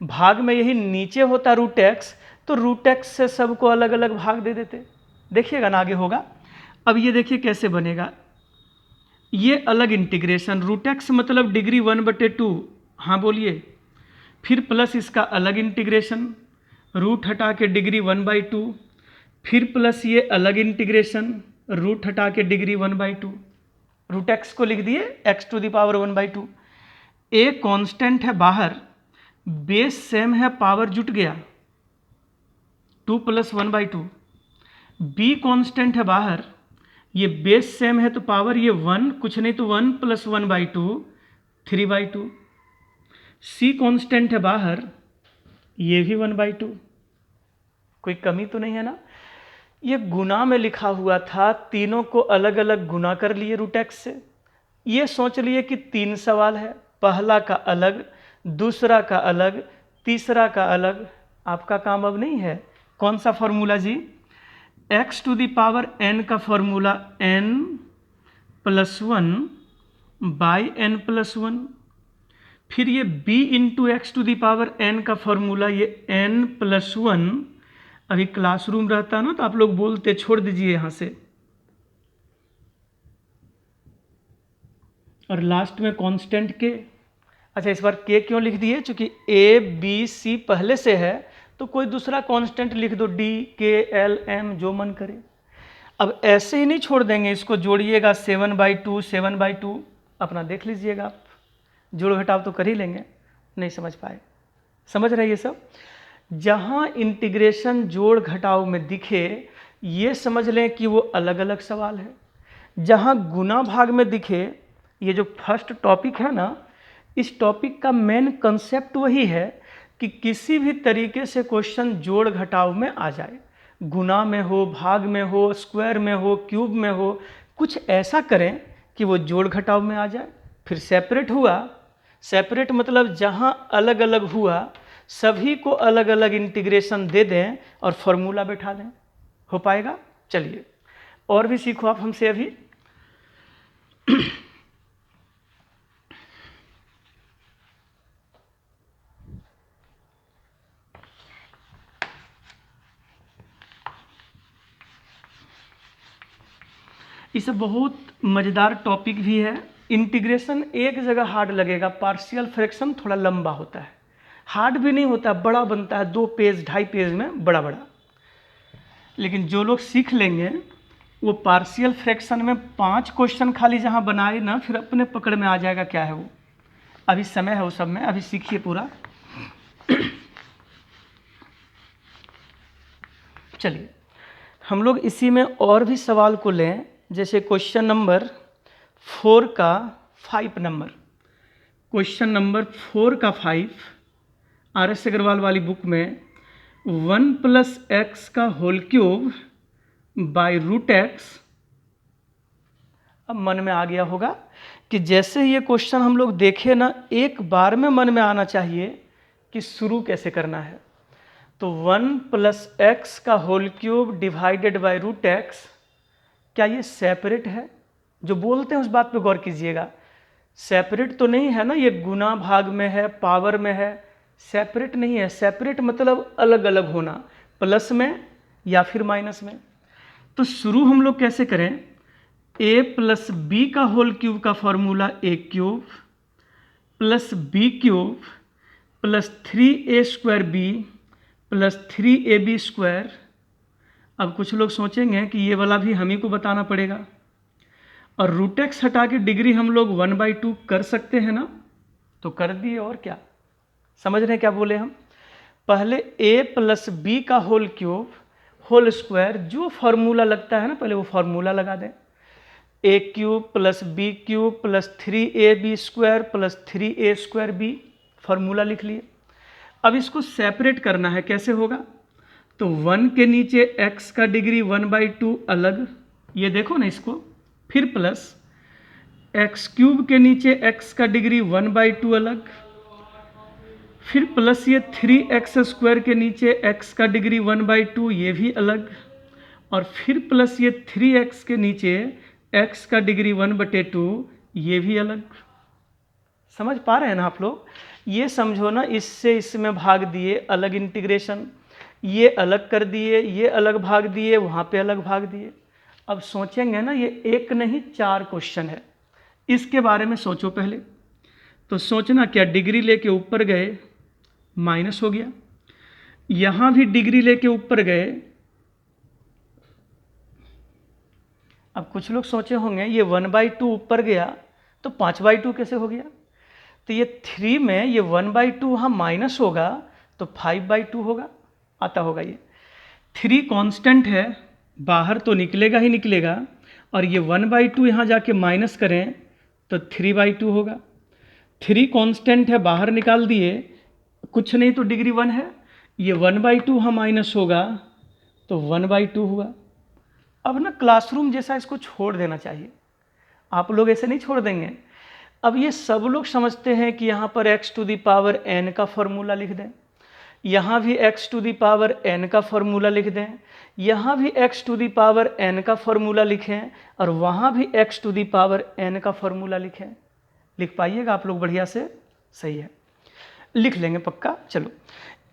भाग में यही नीचे होता रूट एक्स तो रूट एक्स से सबको अलग अलग भाग दे देते। देखिएगा ना आगे होगा। अब ये देखिए कैसे बनेगा, ये अलग इंटीग्रेशन, रूट एक्स मतलब डिग्री 1/2, हाँ बोलिए। फिर प्लस इसका अलग इंटीग्रेशन, रूट हटा के डिग्री 1/2, फिर प्लस ये अलग इंटीग्रेशन, रूट हटा के डिग्री 1/2। रूट एक्स को लिख दिए x⁴ 1/2। ए कांस्टेंट है बाहर, बेस सेम है, पावर जुट गया 2 + 1/2। बी कांस्टेंट है बाहर, ये बेस सेम है तो पावर ये 1, कुछ नहीं तो 1 + 1/2 3/2। सी कांस्टेंट है बाहर, ये भी 1/2। कोई कमी तो नहीं है ना? ये गुना में लिखा हुआ था, तीनों को अलग अलग गुना कर लिए रूट एक्स से। ये सोच लिए कि 3 सवाल है, पहला का अलग, दूसरा का अलग, तीसरा का अलग। आपका काम अब नहीं है। कौन सा फॉर्मूला जी? x⁴n का फॉर्मूला n+1/n+1। फिर ये b × x⁴n का फॉर्मूला ये n+1। अभी क्लासरूम रहता ना तो आप लोग बोलते, छोड़ दीजिए यहाँ से। और लास्ट में कांस्टेंट के। अच्छा, इस बार के क्यों लिख दिए? क्योंकि ए बी सी पहले से है तो कोई दूसरा कांस्टेंट लिख दो, डी के एल एम जो मन करे। अब ऐसे ही नहीं छोड़ देंगे, इसको जोड़िएगा 7/2 7/2, अपना देख लीजिएगा आप, जोड़ घटाव तो कर ही लेंगे। नहीं समझ पाए? समझ रहे ये सब? जहाँ इंटीग्रेशन जोड़ घटाव में दिखे ये समझ लें कि वो अलग अलग सवाल है। जहाँ गुना भाग में दिखे, ये जो फर्स्ट टॉपिक है ना, इस टॉपिक का मेन कंसेप्ट वही है कि किसी भी तरीके से क्वेश्चन जोड़ घटाव में आ जाए, गुना में हो, भाग में हो, स्क्वायर में हो, क्यूब में हो, कुछ ऐसा करें कि वो जोड़ घटाव में आ जाए। फिर सेपरेट हुआ, सेपरेट मतलब जहाँ अलग अलग हुआ सभी को अलग अलग इंटीग्रेशन दे दें और फॉर्मूला बैठा दें। हो पाएगा? चलिए और भी सीखो आप हमसे अभी। इसे बहुत मज़ेदार टॉपिक भी है। इंटीग्रेशन एक जगह हार्ड लगेगा, पार्शियल फ्रैक्शन थोड़ा लंबा होता है, हार्ड भी नहीं होता, बड़ा बनता है, 2 पेज 2.5 पेज में बड़ा बड़ा। लेकिन जो लोग सीख लेंगे वो पार्शियल फ्रैक्शन में 5 क्वेश्चन खाली जहाँ बनाए ना, फिर अपने पकड़ में आ जाएगा क्या है वो। अभी समय है वो सब में, अभी सीखिए पूरा। चलिए हम लोग इसी में और भी सवाल को लें, जैसे क्वेश्चन नंबर 4 का 5 नंबर, क्वेश्चन नंबर 4 का 5 RS अग्रवाल वाली बुक में 1 + x⁴ /√x। अब मन में आ गया होगा कि जैसे ये क्वेश्चन हम लोग देखे ना, एक बार में मन में आना चाहिए कि शुरू कैसे करना है। तो 1 + x⁴ डिवाइडेड बाय √x, क्या ये सेपरेट है? जो बोलते हैं उस बात पे गौर कीजिएगा। सेपरेट तो नहीं है ना, ये गुना भाग में है, पावर में है, सेपरेट नहीं है। सेपरेट मतलब अलग अलग होना, प्लस में या फिर माइनस में। तो शुरू हम लोग कैसे करें, a प्लस बी का होल क्यूब का formula a cube plus b cube plus 3a² b plus 3ab square. अब कुछ लोग सोचेंगे कि ये वाला भी हम ही को बताना पड़ेगा, और रूट एक्स हटा के डिग्री हम लोग 1/2 कर सकते हैं ना, तो कर दिए। और क्या समझ रहे हैं क्या बोले हम, पहले a प्लस बी का होल क्यूब होल स्क्वायर, जो फॉर्मूला लगता है ना पहले वो फॉर्मूला लगा दें, a cube plus b cube plus 3ab square plus 3a² b, formula लिख लिए। अब इसको सेपरेट करना है, कैसे होगा, तो 1 के नीचे x का डिग्री 1/2 अलग, ये देखो ना इसको, फिर प्लस x क्यूब के नीचे x का डिग्री 1/2 अलग, फिर प्लस ये 3x² के नीचे x का डिग्री 1/2 ये भी अलग, और फिर प्लस ये 3x के नीचे x का डिग्री 1/2 ये भी अलग। समझ पा रहे हैं ना आप लोग, ये समझो ना, इससे इसमें भाग दिए अलग इंटीग्रेशन, ये अलग कर दिए, ये अलग भाग दिए, वहाँ पे अलग भाग दिए। अब सोचेंगे ना, ये एक नहीं 4 क्वेश्चन है, इसके बारे में सोचो पहले। तो सोचना क्या, डिग्री लेके ऊपर गए माइनस हो गया, यहाँ भी डिग्री लेके ऊपर गए। अब कुछ लोग सोचे होंगे ये 1/2 ऊपर गया तो 5/2 कैसे हो गया, तो ये 3 में ये 1/2 वहाँ माइनस होगा तो 5/2 होगा, आता होगा। ये 3 कांस्टेंट है, बाहर तो निकलेगा ही निकलेगा, और ये 1/2 यहाँ जाके माइनस करें तो 3/2 होगा। 3 कांस्टेंट है, बाहर निकाल दिए, कुछ नहीं तो डिग्री 1 है, ये 1/2 यहाँ माइनस होगा तो 1/2 हुआ। अब ना क्लासरूम जैसा इसको छोड़ देना चाहिए, आप लोग ऐसे नहीं छोड़ देंगे। अब ये सब लोग समझते हैं कि यहाँ पर x⁴n का फॉर्मूला लिख दें, यहाँ भी x⁴n का फॉर्मूला लिख दें, यहाँ भी x⁴n का फॉर्मूला लिखें, और वहाँ भी x⁴n का फॉर्मूला लिखें। लिख पाइएगा आप लोग बढ़िया से, सही है, लिख लेंगे पक्का। चलो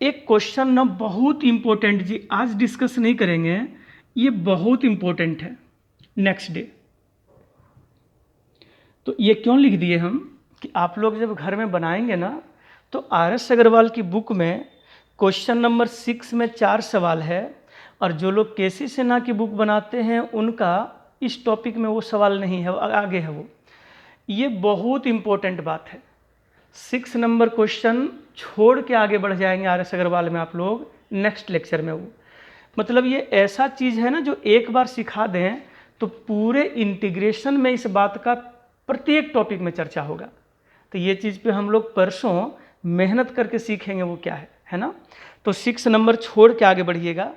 एक क्वेश्चन ना बहुत इंपॉर्टेंट जी, आज डिस्कस नहीं करेंगे, ये बहुत इंपॉर्टेंट है, नेक्स्ट डे। तो ये क्यों लिख दिए हम कि आप लोग जब घर में बनाएंगे ना, तो RS अग्रवाल की बुक में क्वेश्चन नंबर 6 में 4 सवाल है, और जो लोग KC सिन्हा की बुक बनाते हैं उनका इस टॉपिक में वो सवाल नहीं है, आगे है वो। ये बहुत इंपॉर्टेंट बात है, 6 नंबर क्वेश्चन छोड़ के आगे बढ़ जाएंगे RS अग्रवाल में आप लोग नेक्स्ट लेक्चर में। वो मतलब ये ऐसा चीज़ है ना जो एक बार सिखा दें तो पूरे इंटीग्रेशन में इस बात का प्रत्येक टॉपिक में चर्चा होगा। तो ये चीज़ पे हम लोग परसों मेहनत करके सीखेंगे वो क्या है ना। तो 6 नंबर छोड़ के आगे बढ़िएगा।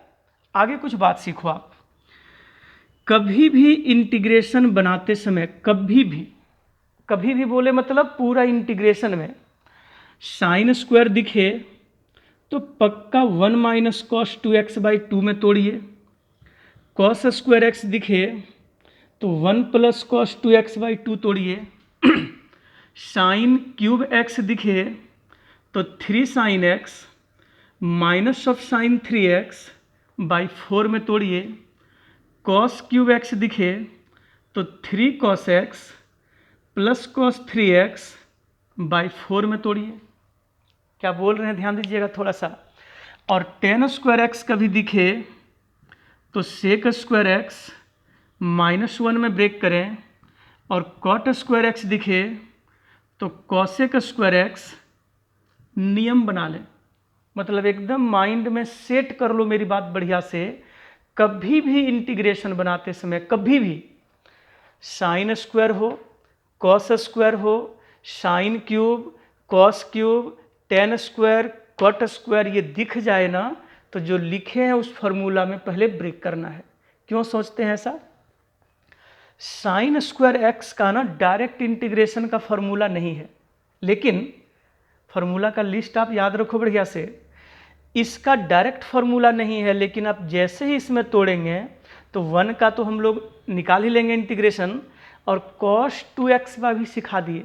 आगे कुछ बात सीखो आप, कभी भी इंटीग्रेशन बनाते समय कभी भी बोले मतलब पूरा इंटीग्रेशन में साइन स्क्वायर दिखे तो पक्का 1 - cos 2x/2 में तोड़िए। cos स्क्वायर x दिखे तो 1 + cos 2x/2 तोड़िए। साइन क्यूब x दिखे तो 3 sin x minus of sine 3x/4 में तोड़िए। cos क्यूब x दिखे तो 3 cos x plus cos 3x/4 में तोड़िए। क्या बोल रहे हैं ध्यान दीजिएगा थोड़ा सा। और tan स्क्वायर x कभी दिखे तो sec स्क्वायर x -1 में ब्रेक करें, और cot स्क्वायर x दिखे तो cosec स्क्वायर x नियम बना लें। मतलब एकदम माइंड में सेट कर लो मेरी बात बढ़िया से। कभी भी इंटीग्रेशन बनाते समय कभी भी साइन स्क्वायर हो, कॉस स्क्वायर हो, sine cube, cos cube, tan square, cot square ये दिख जाए ना तो जो लिखे हैं उस फॉर्मूला में पहले ब्रेक करना है। क्यों सोचते हैं ऐसा? साइन स्क्वायर x का ना डायरेक्ट इंटीग्रेशन का फॉर्मूला नहीं है, लेकिन फॉर्मूला का लिस्ट आप याद रखो बढ़िया से। इसका डायरेक्ट फॉर्मूला नहीं है, लेकिन आप जैसे ही इसमें तोड़ेंगे तो 1 का तो हम लोग निकाल ही लेंगे इंटीग्रेशन, और cos 2x का भी सिखा दिए।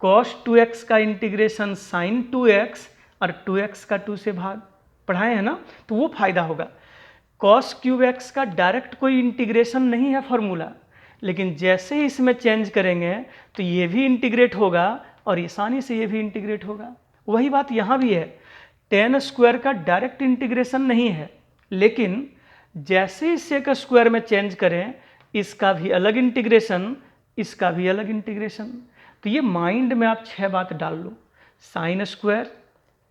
cos 2x का इंटीग्रेशन sin 2x और 2x का 2 से भाग पढ़ाए हैं ना, तो वो फायदा होगा। कॉस क्यूब एक्स का डायरेक्ट कोई इंटीग्रेशन नहीं है फॉर्मूला, लेकिन जैसे ही इसमें चेंज करेंगे तो ये भी इंटीग्रेट होगा और आसानी से ये भी इंटीग्रेट होगा। वही बात यहाँ भी है, टेन स्क्वायर का डायरेक्ट इंटीग्रेशन नहीं है, लेकिन जैसे ही सेक स्क्वायर में चेंज करें इसका भी अलग इंटीग्रेशन, इसका भी अलग इंटीग्रेशन। तो ये माइंड में आप 6 बात डाल लो, साइन स्क्वायर,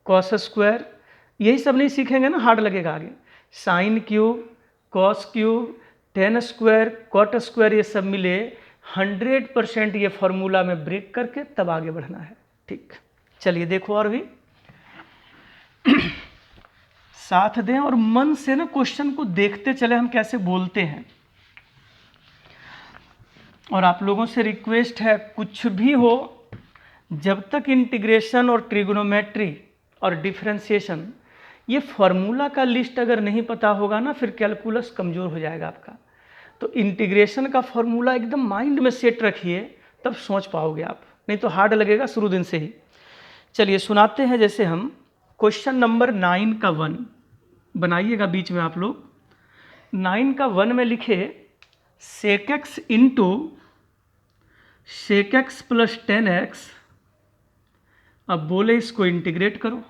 कॉस स्क्वायर, यही सब नहीं सीखेंगे ना, हार्ड लगेगा आगे। Sine cube, cos cube, tan square, cot square, ये सब मिले 100% ये फॉर्मूला में ब्रेक करके तब आगे बढ़ना है। ठीक, चलिए देखो और भी साथ दें और मन से ना क्वेश्चन को देखते चले हम कैसे बोलते हैं। और आप लोगों से रिक्वेस्ट है, कुछ भी हो जब तक इंटीग्रेशन और ट्रिग्नोमेट्री और डिफरेंशिएशन ये फार्मूला का लिस्ट अगर नहीं पता होगा ना, फिर कैलकुलस कमज़ोर हो जाएगा आपका। तो इंटीग्रेशन का फार्मूला एकदम माइंड में सेट रखिए, तब सोच पाओगे आप, नहीं तो हार्ड लगेगा शुरू दिन से ही। चलिए सुनाते हैं, जैसे हम क्वेश्चन नंबर 9 का 1 बनाइएगा बीच में आप लोग। 9 का 1 में लिखे sec x into sec x plus 10x। अब बोले इसको इंटीग्रेट करो।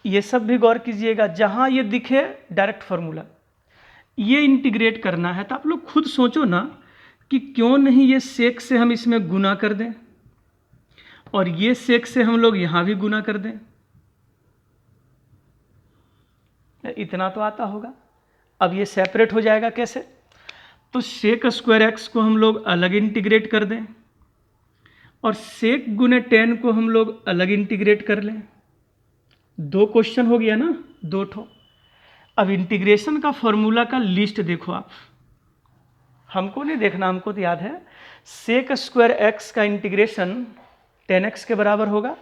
ये सब भी गौर कीजिएगा, जहाँ ये दिखे डायरेक्ट फार्मूला, ये इंटीग्रेट करना है। तो आप लोग खुद सोचो ना कि क्यों नहीं ये सेक से हम इसमें गुना कर दें और ये सेक से हम लोग यहाँ भी गुना कर दें। इतना तो आता होगा। अब ये सेपरेट हो जाएगा कैसे? तो सेक स्क्वायर एक्स को हम लोग अलग इंटीग्रेट कर दें और सेक गुने 10 को हम लोग अलग इंटीग्रेट कर लें। 2 क्वेश्चन हो गया ना, 2 ठो। अब इंटीग्रेशन का फॉर्मूला का लिस्ट देखो आप, हमको नहीं देखना, हमको तो याद है। सेक स्क्वायर एक्स का इंटीग्रेशन 10x के बराबर होगा,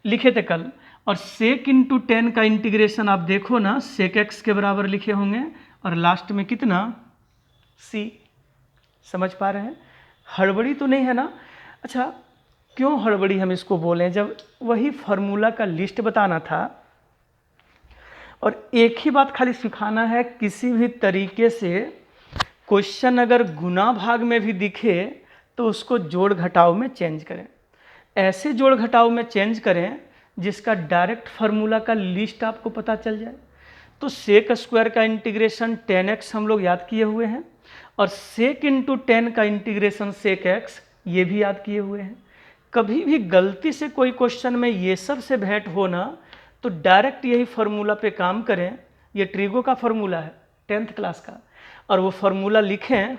लिखे थे कल। और सेक इंटू 10 का इंटीग्रेशन आप देखो ना, सेक एक्स के बराबर लिखे होंगे और लास्ट में कितना, c। समझ पा रहे हैं? हड़बड़ी तो नहीं है ना? अच्छा, क्यों हड़बड़ी हम इसको बोलें जब वही फार्मूला का लिस्ट बताना था। और एक ही बात खाली सिखाना है, किसी भी तरीके से क्वेश्चन अगर गुना भाग में भी दिखे तो उसको जोड़ घटाव में चेंज करें। ऐसे जोड़ घटाव में चेंज करें जिसका डायरेक्ट फार्मूला का लिस्ट आपको पता चल जाए। तो सेक स्क्वायर का इंटीग्रेशन 10x हम लोग याद किए हुए हैं और सेक इंटू 10 का इंटीग्रेशन सेक x ये भी याद किए हुए हैं। कभी भी गलती से कोई क्वेश्चन में ये सब से भेंट हो ना, तो डायरेक्ट यही फार्मूला पे काम करें। ये ट्रिगो का फार्मूला है 10th क्लास का, और वो फार्मूला लिखें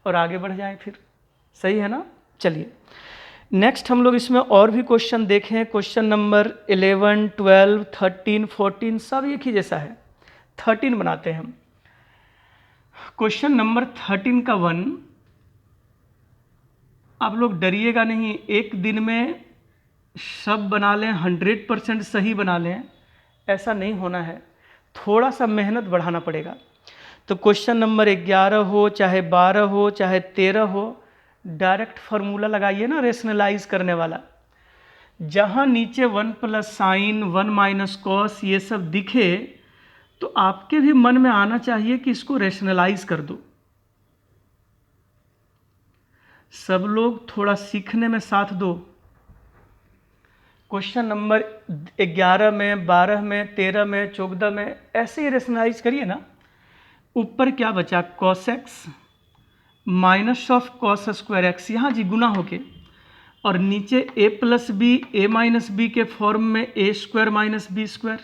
और आगे बढ़ जाएं फिर। सही है ना? चलिए नेक्स्ट हम लोग इसमें और भी क्वेश्चन देखें। क्वेश्चन नंबर 11, 12, 13, 14 सब एक ही जैसा है। 13 बनाते हैं हम। क्वेश्चन नंबर 13 का 1, आप लोग डरिएगा नहीं, एक दिन में सब बना लें, 100% सही बना लें, ऐसा नहीं होना है, थोड़ा सा मेहनत बढ़ाना पड़ेगा। तो क्वेश्चन नंबर 11 हो चाहे 12 हो चाहे 13 हो, डायरेक्ट फार्मूला लगाइए ना, रेशनलाइज करने वाला। जहाँ नीचे 1 प्लस साइन, 1 माइनस कॉस ये सब दिखे तो आपके भी मन में आना चाहिए कि इसको रेशनलाइज कर दो। सब लोग थोड़ा सीखने में साथ दो। क्वेश्चन नंबर 11 में, 12 में, 13 में, 14 में ऐसे ही रेशनलाइज करिए ना। ऊपर क्या बचा, cos x minus of cos square x, यहाँ जी गुना होके, और नीचे a plus b, a minus b के फॉर्म में a square minus b square,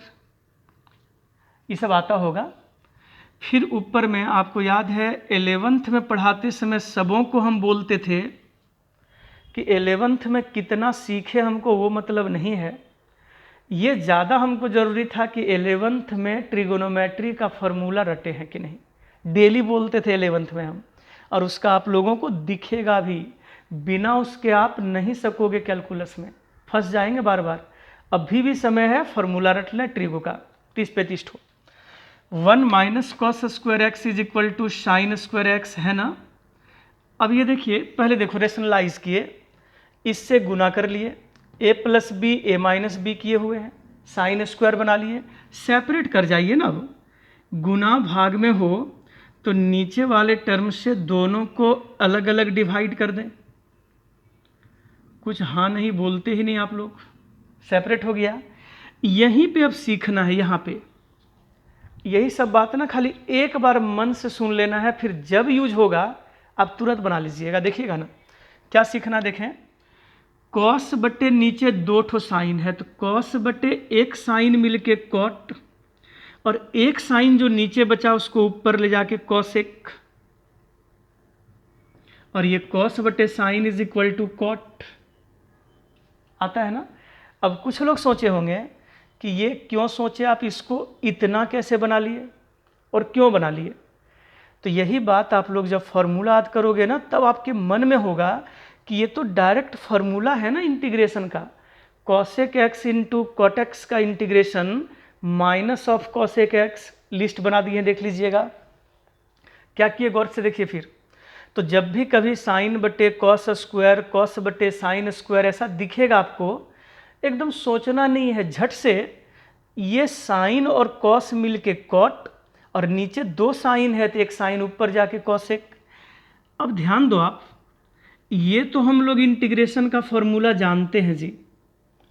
ये सब आता होगा। फिर ऊपर में आपको याद है 11th में पढ़ाते समय सबों को हम बोलते थे कि 11th में कितना सीखे हमको वो मतलब नहीं है, ये ज़्यादा हमको ज़रूरी था कि 11th में ट्रिगोनोमेट्री का फॉर्मूला रटे हैं कि नहीं। डेली बोलते थे 11th में हम, और उसका आप लोगों को दिखेगा भी, बिना उसके आप नहीं सकोगे कैलकुलस में, फंस जाएंगे बार बार। अभी भी समय है, फॉर्मूला रट लें ट्रिगो का 30-35 ठो। 1 minus cos square x is equal to sine square x, है ना। अब ये देखिए, पहले देखो रेशनलाइज किए, इससे गुना कर लिए, a plus b, a minus b किए हुए हैं, साइन स्क्वायर बना लिए। सेपरेट कर जाइए ना, अब गुना भाग में हो तो नीचे वाले टर्म से दोनों को अलग अलग डिवाइड कर दें। कुछ हाँ नहीं बोलते ही नहीं आप लोग, सेपरेट हो गया। यहीं पे अब सीखना है, यहाँ पे यही सब बात ना खाली एक बार मन से सुन लेना है, फिर जब यूज होगा आप तुरंत बना लीजिएगा। देखिएगा ना क्या सीखना, देखें कॉस बटे नीचे दो ठो साइन है, तो कॉस बटे एक साइन मिलके कॉट, और एक साइन जो नीचे बचा उसको ऊपर ले जाके कॉसेक, और ये कॉस बटे sine is equal to cot. आता है ना। अब कुछ लोग सोचे होंगे कि ये क्यों सोचे आप, इसको इतना कैसे बना लिए और क्यों बना लिए। तो यही बात आप लोग जब फॉर्मूला याद करोगे ना, तब आपके मन में होगा कि ये तो डायरेक्ट फार्मूला है ना इंटीग्रेशन का। Cosec x into cot x का integration minus of cosec x, list बना दिए, देख लीजिएगा क्या किए, गौर से देखिए। फिर तो जब भी कभी साइन बटे कॉस स्क्वायर, कॉस बटे साइन स्क्वायर ऐसा दिखेगा आपको, एकदम सोचना नहीं है, झट से ये साइन और कॉस मिल के कॉट, और नीचे दो साइन है तो एक साइन ऊपर जाके कॉसेक। अब ध्यान दो आप, ये तो हम लोग इंटीग्रेशन का फॉर्मूला जानते हैं जी,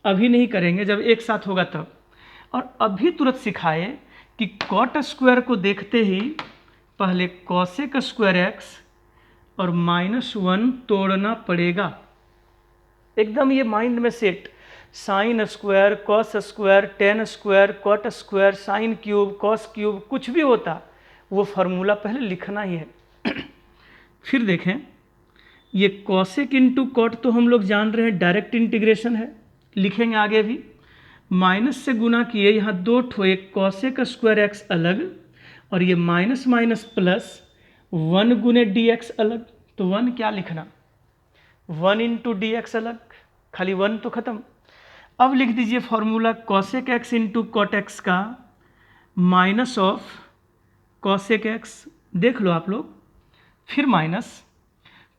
अभी नहीं करेंगे, जब एक साथ होगा तब। और अभी तुरंत सिखाए कि कॉट स्क्वायर को देखते ही पहले कॉसेक स्क्वायर एक्स और -1 तोड़ना पड़ेगा, एकदम ये माइंड में set. Sine square, cos square, tan square, cot square, sine cube, cos cube, कुछ भी होता वो फार्मूला पहले लिखना ही है। फिर देखें ये कॉसेक इंटू कॉट तो हम लोग जान रहे हैं डायरेक्ट इंटीग्रेशन है, लिखेंगे आगे भी। माइनस से गुना किए, यहाँ दो ठो, एक कॉसेक स्क्वायर एक्स अलग, और ये माइनस माइनस प्लस 1 गुने डी एक्स अलग। तो 1 क्या लिखना, 1 इंटू डी एक्स अलग, खाली 1 तो खत्म। अब लिख दीजिए formula cosec x into cot x का माइनस ऑफ कॉसेक एक्स, देख लो आप लोग, फिर माइनस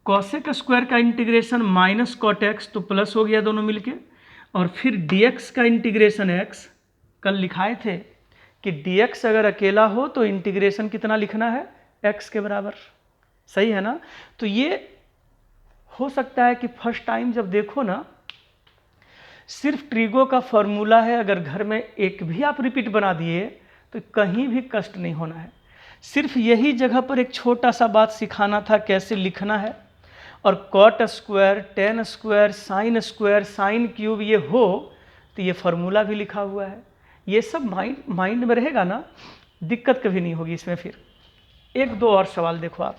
कॉसेक स्क्वायर का इंटीग्रेशन माइनस कॉट एक्स, तो प्लस हो गया दोनों मिलके, और फिर dx का इंटीग्रेशन x, कल लिखाए थे कि dx अगर अकेला हो तो इंटीग्रेशन कितना लिखना है, x के बराबर, सही है ना। तो ये हो सकता है कि फर्स्ट टाइम जब देखो ना, सिर्फ ट्रिगो का फॉर्मूला है, अगर घर में एक भी आप रिपीट बना दिए तो कहीं भी कष्ट नहीं होना है। सिर्फ यही जगह पर एक छोटा सा बात सिखाना था कैसे लिखना है। और cot square, tan square, sine square, sine cube ये हो तो ये फार्मूला भी लिखा हुआ है, ये सब माइंड में रहेगा ना, दिक्कत कभी नहीं होगी इसमें। फिर एक दो और सवाल देखो आप।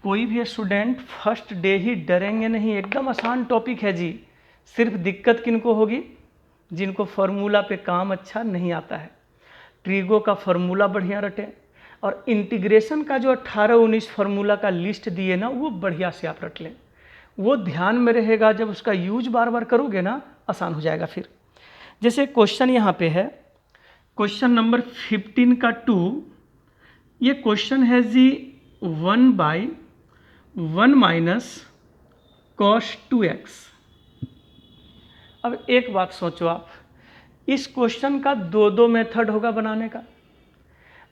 कोई भी स्टूडेंट फर्स्ट डे ही डरेंगे नहीं, एकदम आसान टॉपिक है जी। सिर्फ दिक्कत किनको होगी, जिनको फार्मूला पे काम अच्छा नहीं आता है। ट्रिगो का फार्मूला बढ़िया रटे, और इंटीग्रेशन का जो 18-19 फार्मूला का लिस्ट दिए ना, वो बढ़िया से आप रट लें, वो ध्यान में रहेगा। जब उसका यूज बार बार करोगे ना, आसान हो जाएगा। फिर जैसे क्वेश्चन यहाँ पे है, क्वेश्चन नंबर 15 का 2, ये क्वेश्चन है जी 1/1 माइनस कॉस 2x। अब एक बात सोचो आप, इस क्वेश्चन का दो मेथड होगा बनाने का।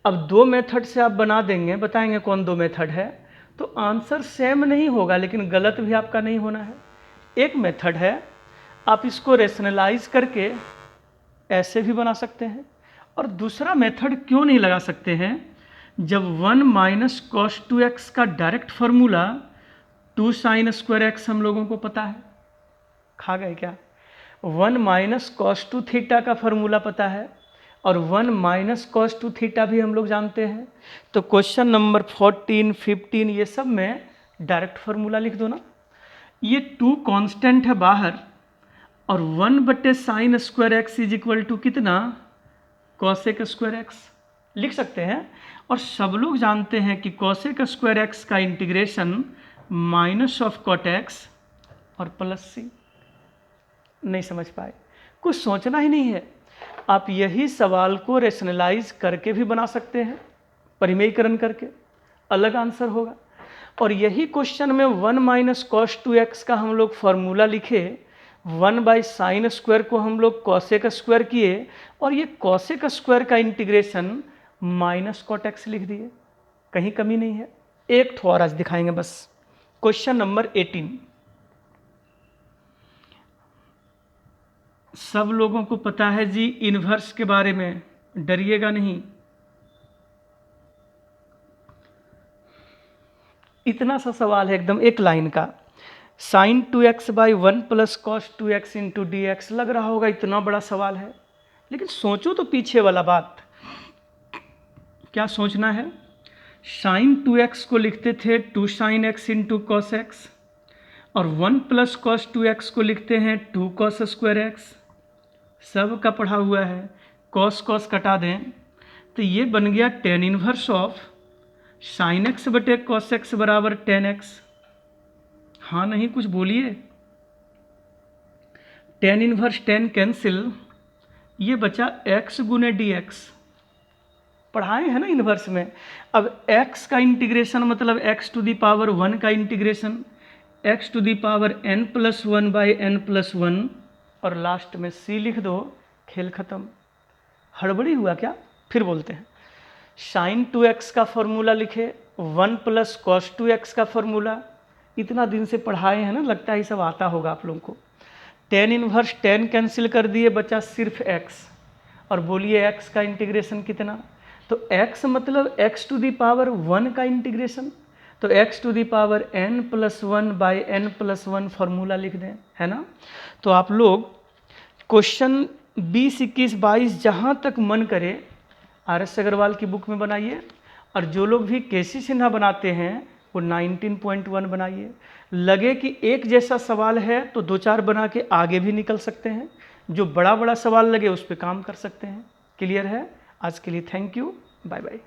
अब दो मेथड से आप बना देंगे, बताएंगे कौन दो मेथड है, तो आंसर सेम नहीं होगा, लेकिन गलत भी आपका नहीं होना है। एक मेथड है, आप इसको रेशनलाइज करके ऐसे भी बना सकते हैं, और दूसरा मेथड क्यों नहीं लगा सकते हैं, जब 1 माइनस कॉस 2x का direct formula 2 sign square x हम लोगों को पता है। खा गए क्या? 1 माइनस कॉस 2 थीटा का फार्मूला पता है, और 1 माइनस कॉस 2 थीटा भी हम लोग जानते हैं। तो क्वेश्चन नंबर 14, 15 ये सब में डायरेक्ट फार्मूला लिख दो ना। ये 2 कांस्टेंट है बाहर, और 1 sine square x is equal to कितना, कॉसेक स्क्वायर एक्स लिख सकते हैं। और सब लोग जानते हैं कि कॉसेक स्क्वायर एक्स का integration minus of cot x और प्लस सी। नहीं समझ पाए, कुछ सोचना ही नहीं है। आप यही सवाल को रेशनलाइज करके भी बना सकते हैं, परिमेयीकरण करके, अलग आंसर होगा। और यही क्वेश्चन में 1 माइनस कॉस 2x का हम लोग फॉर्मूला लिखे, 1 बाई साइन स्क्वायर को हम लोग कॉसेक स्क्वायर किए, और ये कॉसेक स्क्वायर का इंटीग्रेशन माइनस कॉट एक्स लिख दिए। कहीं कमी नहीं है। एक ठो और आज दिखाएंगे बस। Question number 18। सब लोगों को पता है जी इन्वर्स के बारे में, डरिएगा नहीं। इतना सा सवाल है एकदम एक लाइन का। Sine 2x by 1 plus cos 2x into d x. लग रहा होगा इतना बड़ा सवाल है, लेकिन सोचो तो पीछे वाला बात। क्या सोचना है? साइन 2x को लिखते थे 2 sine x into cos x, और 1 प्लस कॉस 2x को लिखते हैं 2 कॉस स्क्वायर एक्स। सब का पढ़ा हुआ है। कॉस कॉस कटा दें तो ये बन गया tan inverse of sine x बटे कॉस एक्स बराबर 10x। हाँ नहीं कुछ बोलिए। टेन इनवर्स 10 कैंसिल, ये बचा x गुने डी एक्स। पढ़ाए हैं ना इन्वर्स में। अब x का इंटीग्रेशन मतलब x टू दी पावर 1 का integration, x to the power n plus 1 by n plus 1, और लास्ट में c लिख दो, खेल खत्म। हड़बड़ी हुआ क्या? फिर बोलते हैं। साइन 2x का फॉर्मूला लिखे, 1 प्लस कॉस 2x का फॉर्मूला। इतना दिन से पढ़ाए हैं ना, लगता है ये सब आता होगा आप लोगों को। टेन इनवर्स 10 कैंसिल कर दिए, बचा सिर्फ x। और बोलिए x का इंटीग्रेशन कितना? तो x मतलब x टू दी पावर 1 का इंटीग्रेशन, तो x to the power n plus 1 by n plus 1 formula लिख दें, है ना। तो आप लोग क्वेश्चन 20, 21, 22 जहाँ तक मन करे RS अग्रवाल की बुक में बनाइए, और जो लोग भी केसी सिन्हा बनाते हैं वो 19.1 बनाइए। लगे कि एक जैसा सवाल है तो 2-4 बना के आगे भी निकल सकते हैं, जो बड़ा बड़ा सवाल लगे उस पर काम कर सकते हैं। क्लियर है? आज के लिए थैंक यू, बाय बाय।